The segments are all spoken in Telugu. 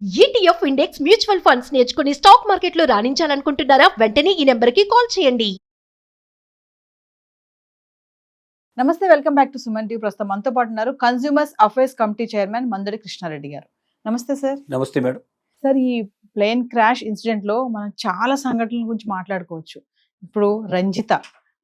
ఈటీఎఫ్ ఇండెక్స్ మ్యూచువల్ ఫండ్స్ నేర్చుకుని స్టాక్ మార్కెట్లో రాణించాలనుకుంటున్నారా? వెంటనే ఈ నెంబర్కి కాల్ చేయండి. నమస్తే, welcome back to Suman TV. ప్రస్తుతం మనతో పాటు ఉన్నారు consumers affairs committee chairman Mandadi Krishnareddy గారు. నమస్తే సార్. నమస్తే మేడం. సార్, ఈ ప్లేన్ క్రాష్ ఇన్సిడెంట్ లో మనం చాలా సంఘటనల గురించి మాట్లాడుకోవచ్చు. ఇప్పుడు రంజిత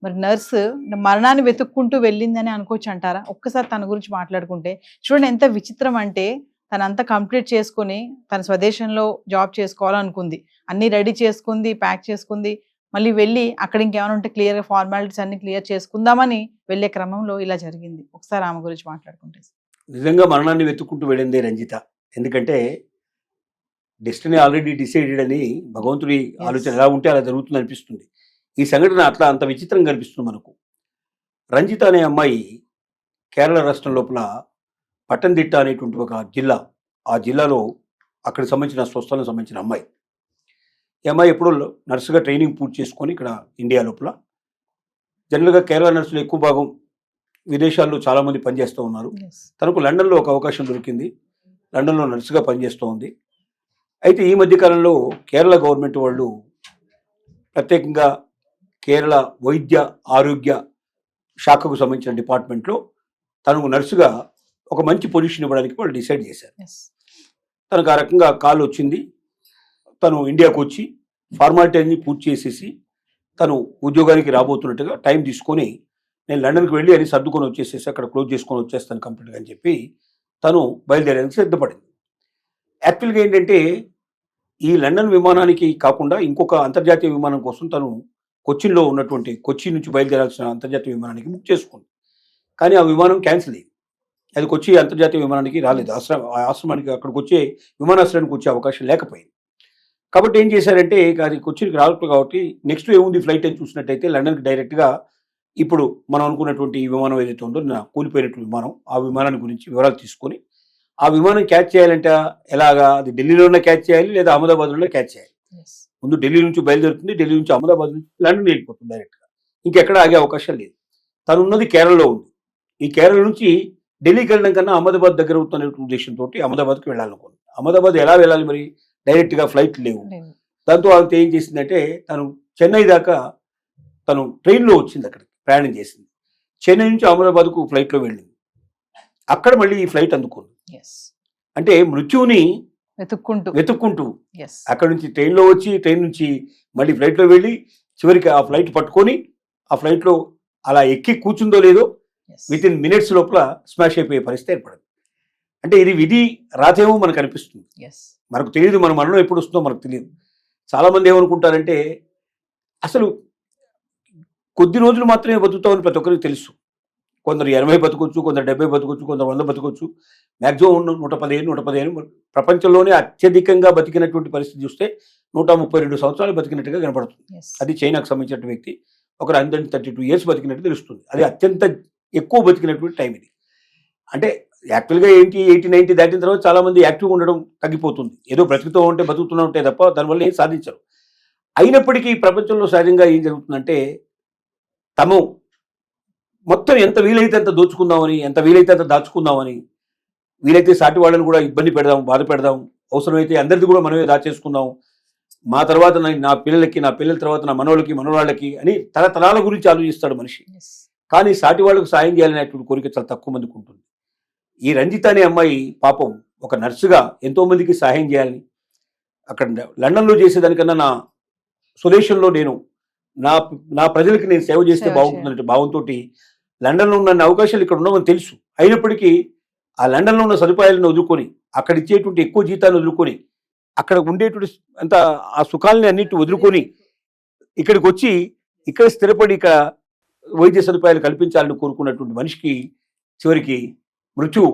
మరి నర్సు మరణాన్ని వెతుక్కుంటూ వెళ్ళిందని అనుకోవచ్చు అంటారా? ఒక్కసారి తన గురించి మాట్లాడుకుంటే చూడండి, ఎంత విచిత్రం అంటే తనంతా కంప్లీట్ చేసుకుని తన స్వదేశంలో జాబ్ చేసుకోవాలనుకుంది, అన్ని రెడీ చేసుకుంది, ప్యాక్ చేసుకుంది, మళ్ళీ వెళ్ళి అక్కడ ఇంకేమైనా ఉంటే క్లియర్గా ఫార్మాలిటీస్ అన్ని క్లియర్ చేసుకుందామని వెళ్ళే క్రమంలో ఇలా జరిగింది. ఒకసారి ఆమె గురించి మాట్లాడుకుంటే. నిజంగా మరణాన్ని వెతుక్కుంటూ వెళ్ళింది రంజిత. ఎందుకంటే డెస్టినీ ఆల్రెడీ డిసైడెడ్ అని భగవంతుడి ఆలోచన ఎలా ఉంటే అలా జరుగుతుంది అనిపిస్తుంది. ఈ సంఘటన అట్లా అంత విచిత్రంగా అనిపిస్తుంది మనకు. రంజిత అనే అమ్మాయి కేరళ రాష్ట్రం లోపల పట్టణదిట్ట అనేటువంటి ఒక జిల్లా, ఆ జిల్లాలో అక్కడికి సంబంధించిన స్వస్థలకు సంబంధించిన అమ్మాయి. ఈ అమ్మాయి ఎప్పుడో నర్సుగా ట్రైనింగ్ పూర్తి చేసుకొని ఇక్కడ ఇండియా లోపల, జనరల్గా కేరళ నర్సులు ఎక్కువ భాగం విదేశాల్లో చాలామంది పనిచేస్తూ ఉన్నారు. తనకు లండన్లో ఒక అవకాశం దొరికింది, లండన్లో నర్సుగా పనిచేస్తూ ఉంది. అయితే ఈ మధ్యకాలంలో కేరళ గవర్నమెంట్ వాళ్ళు ప్రత్యేకంగా కేరళ వైద్య ఆరోగ్య శాఖకు సంబంధించిన డిపార్ట్మెంట్లో తనకు నర్సుగా ఒక మంచి పొజిషన్ ఇవ్వడానికి వాళ్ళు డిసైడ్ చేశారు. తనకు ఆ రకంగా కాల్ వచ్చింది. తను ఇండియాకు వచ్చి ఫార్మాలిటీ అన్ని పూర్తి చేసేసి తను ఉద్యోగానికి రాబోతున్నట్టుగా టైం తీసుకొని నేను లండన్కి వెళ్ళి అని సర్దుకొని వచ్చేసేసి అక్కడ క్లోజ్ చేసుకొని వచ్చేస్తాను కంప్లీట్గా అని చెప్పి తను బయలుదేరేందుకు సిద్ధపడింది. యాక్చువల్గా ఏంటంటే ఈ లండన్ విమానానికి కాకుండా ఇంకొక అంతర్జాతీయ విమానం కోసం తను కొచ్చిన్లో ఉన్నటువంటి కొచ్చి నుంచి బయలుదేరాల్సిన అంతర్జాతీయ విమానానికి బుక్ చేసుకుంది. కానీ ఆ విమానం క్యాన్సిల్ అయింది. అది కొచ్చి అంతర్జాతీయ విమానానికి రాలేదు. ఆశ్రమానికి అక్కడికి వచ్చే విమానాశ్రయానికి వచ్చే అవకాశం లేకపోయింది. కాబట్టి ఏం చేశారంటే అది కొచ్చిన్కి రాలేదు కాబట్టి నెక్స్ట్ ఏముంది ఫ్లైట్ అని చూసినట్టయితే లండన్కి డైరెక్ట్గా ఇప్పుడు మనం అనుకున్నటువంటి ఈ విమానం ఏదైతే ఉందో కూలిపోయినటువంటి విమానం, ఆ విమానాన్ని గురించి వివరాలు తీసుకొని ఆ విమానం క్యాచ్ చేయాలంటే ఎలాగా, అది ఢిల్లీలోనే క్యాచ్ చేయాలి లేదా అహ్మదాబాద్లోనే క్యాచ్ చేయాలి. ముందు ఢిల్లీ నుంచి బయలుదేరుతుంది, ఢిల్లీ నుంచి అహ్మదాబాద్ నుంచి లండన్ వెళ్ళిపోతుంది డైరెక్ట్గా, ఇంకెక్కడ ఆగే అవకాశం లేదు. తను ఉన్నది కేరళలో ఉంది. ఈ కేరళ నుంచి ఢిల్లీకి వెళ్ళడం కన్నా అహ్మదాబాద్ దగ్గర అవుతున్న ఉద్దేశంతో అహ్మదాబాద్కి వెళ్ళాలనుకుంది. అహ్మదాబాద్ ఎలా వెళ్ళాలి మరి? డైరెక్ట్గా ఫ్లైట్ లేవు. దాంతో ఆమె ఏం చేసిందంటే తను చెన్నై దాకా తను ట్రైన్లో వచ్చింది, అక్కడికి ప్రయాణం చేసింది. చెన్నై నుంచి అహ్మదాబాద్కు ఫ్లైట్లో వెళ్ళింది. అక్కడ మళ్ళీ ఈ ఫ్లైట్ అందుకుంది. అంటే మృత్యువుని వెతుక్కుంటూ అక్కడ నుంచి ట్రైన్లో వచ్చి ట్రైన్ నుంచి మళ్ళీ ఫ్లైట్లో వెళ్ళి చివరికి ఆ ఫ్లైట్ పట్టుకొని ఆ ఫ్లైట్లో అలా ఎక్కి కూర్చుందో లేదో విత్ ఇన్ మినిట్స్ లోపల స్మాష్ అయిపోయే పరిస్థితి ఏర్పడింది. అంటే ఇది విధి రాతేమో మనకు అనిపిస్తుంది. మనకు తెలియదు మన మరణం ఎప్పుడు వస్తుందో మనకు తెలియదు. చాలామంది ఏమనుకుంటారంటే అసలు కొద్ది రోజులు మాత్రమే బతుకుతామని ప్రతి ఒక్కరికి తెలుసు. కొందరు 80 బతకొచ్చు, కొందరు 70 బతకొచ్చు, కొందరు 100 బతకొచ్చు. మ్యాక్సిమం 115 ప్రపంచంలోనే అత్యధికంగా బతికినటువంటి పరిస్థితి చూస్తే 132 సంవత్సరాలు బతికినట్టుగా కనపడుతుంది. అది చైనాకు సంబంధించిన వ్యక్తి ఒక 132 ఇయర్స్ బతికినట్టు తెలుస్తుంది. అది అత్యంత ఎక్కువ బతికినటువంటి టైం ఇది. అంటే యాక్చువల్గా 80-90 దాటిన తర్వాత చాలామంది యాక్టివ్గా ఉండడం తగ్గిపోతుంది. ఏదో బతుకుతూనే ఉంటే తప్ప దానివల్ల ఏం సాధించరు. అయినప్పటికీ ప్రపంచంలో సహజంగా ఏం జరుగుతుందంటే తమ మొత్తం ఎంత వీలైతే అంత దోచుకుందామని, ఎంత వీలైతే అంత దాచుకుందామని, వీలైతే సాటి వాళ్ళని కూడా ఇబ్బంది పెడదాం, బాధ పెడదాం, అవసరమైతే అందరిది కూడా మనమే దాచేసుకుందాం, మా తర్వాత నా పిల్లలకి, నా పిల్లల తర్వాత నా మనోళ్ళకి, మనోళ్ళకి అని తరతరాల గురించి ఆలోచిస్తాడు మనిషి. కానీ సాటి వాళ్ళకు సాయం చేయాలనేటువంటి కోరిక చాలా తక్కువ మందికి ఉంటుంది. ఈ రంజిత అనే అమ్మాయి పాపం ఒక నర్సుగా ఎంతో మందికి సహాయం చేయాలని, అక్కడ లండన్లో చేసేదానికన్నా నా స్వదేశంలో నేను నా ప్రజలకి నేను సేవ చేస్తే బాగుంటుందంటే భావంతో లండన్లో ఉన్న అవకాశాలు ఇక్కడ ఉండవని తెలుసు. అయినప్పటికీ ఆ లండన్లో ఉన్న సదుపాయాలను వదులుకొని, అక్కడ ఇచ్చేటువంటి ఎక్కువ జీతాన్ని వదులుకొని, అక్కడ ఉండేటువంటి అంత ఆ సుఖాలని అన్నిటి వదులుకొని ఇక్కడికి వచ్చి ఇక్కడ స్థిరపడి ఇక్కడ వైద్య సదుపాయాలు కల్పించాలని కోరుకున్నటువంటి మనిషికి చివరికి మృత్యు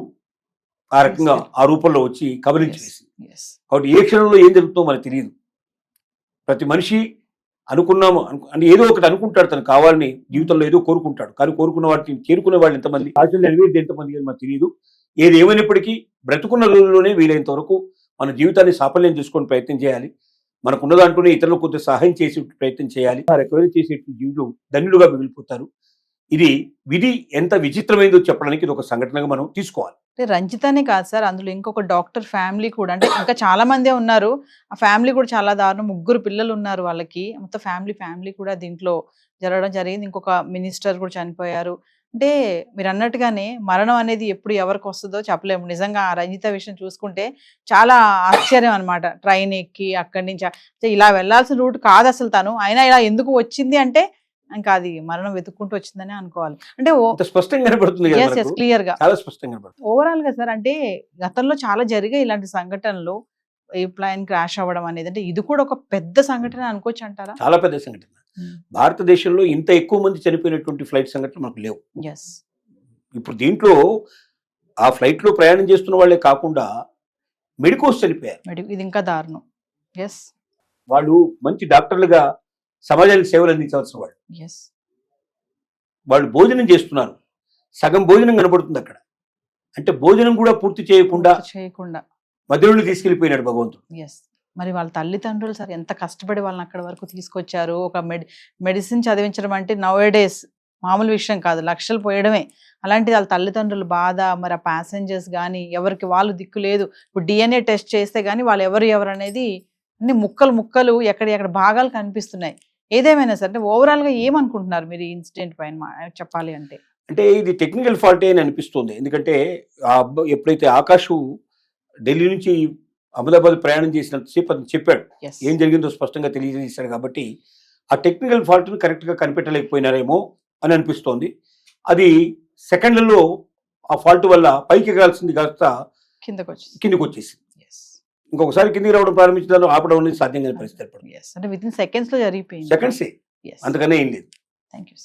ఆ రకంగా ఆ రూపంలో వచ్చి కబలించేసింది. కాబట్టి ఏ క్షణంలో ఏం జరుగుతుందో మనకు తెలియదు. ప్రతి మనిషి అనుకున్నాము అంటే ఏదో ఒకటి అనుకుంటాడు, తను కావాలని జీవితంలో ఏదో కోరుకుంటాడు. కానీ కోరుకున్న వాటిని చేరుకునే వాళ్ళు ఎంతమంది, ఆశలు నెరవేరేది ఎంతమంది అని మనకు తెలియదు. ఏది ఏమైనప్పటికీ బ్రతుకున్న రోజుల్లోనే వీలైనంత వరకు మన జీవితాన్ని సాఫల్యం చేసుకొని ప్రయత్నం చేయాలి. మనకున్న దాంట్లోనే ఇతరులకు కొంత సహాయం చేసే ప్రయత్నం చేయాలి. రికవరీ చేసే జీవులు ధన్యులుగా మిగిలిపోతారు. ఇది విధి ఎంత విచిత్రమైందో చెప్పడానికి ఇది ఒక సంఘటనగా మనం తీసుకోవాలి. అంటే రంజితనే కాదు సార్, అందులో ఇంకొక డాక్టర్ ఫ్యామిలీ కూడా, అంటే ఇంకా చాలా మందే ఉన్నారు. ఆ ఫ్యామిలీ కూడా చాలా దారుణం. 3 పిల్లలు ఉన్నారు వాళ్ళకి. మొత్తం ఫ్యామిలీ కూడా దీంట్లో జరగడం జరిగింది. ఇంకొక మినిస్టర్ కూడా చనిపోయారు. అంటే మీరు అన్నట్టుగానే మరణం అనేది ఎప్పుడు ఎవరికి వస్తుందో చెప్పలేము. నిజంగా ఆ రంజిత విషయం చూసుకుంటే చాలా ఆశ్చర్యం అనమాట. ట్రైన్ ఎక్కి అక్కడి నుంచి అంటే ఇలా వెళ్లాల్సిన రూట్ కాదు అసలు తను, అయినా ఇలా ఎందుకు వచ్చింది అంటే ఇంకా అది మరణం వెతుక్కుంటూ వచ్చిందని అనుకోవాలి. అంటే అంత స్పష్టంగా కనబడుతుంది కదా మనకు. క్లియర్ గా చాలా స్పష్టంగా కనబడుతుంది. ఓవరాల్ గా సార్, అంటే గతంలో చాలా జరిగాయి ఇలాంటి సంఘటనలు. ఈ ప్లేన్ క్రాష్ అవ్వడం అనేది, అంటే ఇది కూడా ఒక పెద్ద సంఘటన అనుకోవచ్చు అంటారా? చాలా పెద్ద సంఘటన. భారతదేశంలో ఇంత ఎక్కువ మంది చనిపోయినటువంటి ఫ్లైట్ సంఘటనలు మనకు లేవు. ఎస్. ఇప్పుడు దీంట్లో ఆ ఫ్లైట్ లో ప్రయాణం చేస్తున్న వాళ్ళే కాకుండా మెడికోస్ చనిపోయారు. ఇది ఇంకా దారుణం. ఎస్. వాళ్ళు మంచి డాక్టర్లుగా సమాజానికి సేవలు అందించాల్సిన వాళ్ళు. ఎస్. వాళ్ళు భోజనం చేస్తున్నారు, సగం భోజనం కనబడుతుంది అక్కడ. అంటే భోజనం కూడా పూర్తి చేయకుండా మధ్యలో తీసుకెళ్లిపోయినాడు భగవంతుడు. ఎస్. మరి వాళ్ళ తల్లిదండ్రులు సార్ ఎంత కష్టపడి వాళ్ళని అక్కడ వరకు తీసుకొచ్చారు. ఒక మెడిసిన్ చదివించడం అంటే నౌ డేస్ మామూలు విషయం కాదు, లక్షలు పోయడమే. అలాంటిది వాళ్ళ తల్లిదండ్రులు బాధ, మరి ఆ ప్యాసింజర్స్ కానీ ఎవరికి వాళ్ళు దిక్కు లేదు. ఇప్పుడు DNA టెస్ట్ చేస్తే కానీ వాళ్ళు ఎవరు అనేది అన్ని ముక్కలు ఎక్కడ భాగాలు కనిపిస్తున్నాయి. ఏదేమైనా సరే, అంటే ఓవరాల్ గా ఏమనుకుంటున్నారు మీరు ఈ ఇన్సిడెంట్ పైన చెప్పాలి అంటే? అంటే ఇది టెక్నికల్ ఫాల్టే అని అనిపిస్తుంది. ఎందుకంటే ఎప్పుడైతే ఆకాష్ ఢిల్లీ నుంచి అహ్మదాబాద్ ప్రయాణం చేసినంతసేపు అతను చెప్పాడు, ఏం జరిగిందో స్పష్టంగా తెలియజేశాడు. కాబట్టి ఆ టెక్నికల్ ఫాల్ట్ని కరెక్ట్గా కనిపెట్టలేకపోయినారేమో అని అనిపిస్తోంది. అది సెకండ్లలో ఆ ఫాల్ట్ వల్ల పైకి ఎగాల్సింది కాస్త కిందకి వచ్చేసింది. ఇంకొకసారి కిందికి రావడం ప్రారంభించడం ఆపడం అనేది సాధ్యం కాని పరిస్థితి. అంటే విత్ ఇన్ సెకండ్స్ లో జరిగిపోయింది. సెకండ్సే, అంతకనే ఏం లేదు. Thank you.